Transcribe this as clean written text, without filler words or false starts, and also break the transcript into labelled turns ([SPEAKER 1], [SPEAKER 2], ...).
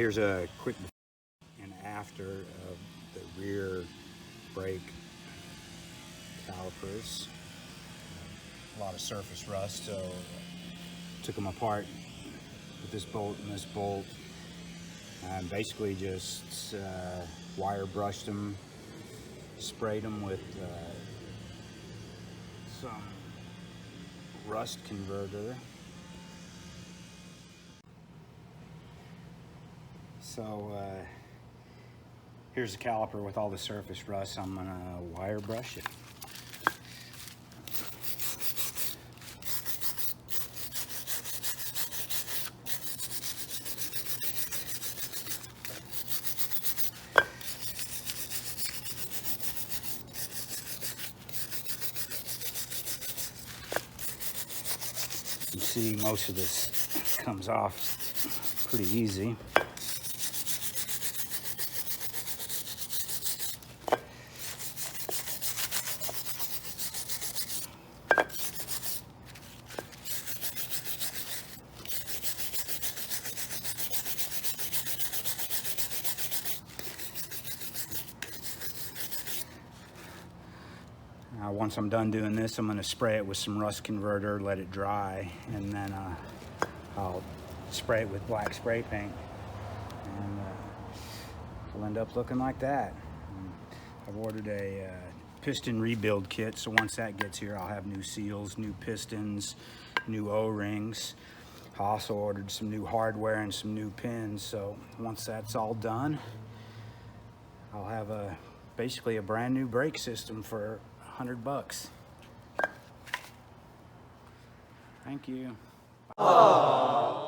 [SPEAKER 1] here's a quick before and after of the rear brake calipers. A lot of surface rust, so took them apart with this bolt and this bolt, and basically just wire brushed them, sprayed them with some rust converter. So here's the caliper with all the surface rust. I'm gonna wire brush it. You see most of this comes off pretty easy. Once I'm done doing this, I'm going to spray it with some rust converter, let it dry, and then I'll spray it with black spray paint, and it'll end up looking like that. I've ordered a piston rebuild kit, so once that gets here, I'll have new seals, new pistons, new O-rings. I also ordered some new hardware and some new pins, so once that's all done, I'll have basically a brand new brake system for $100. Thank you. Aww.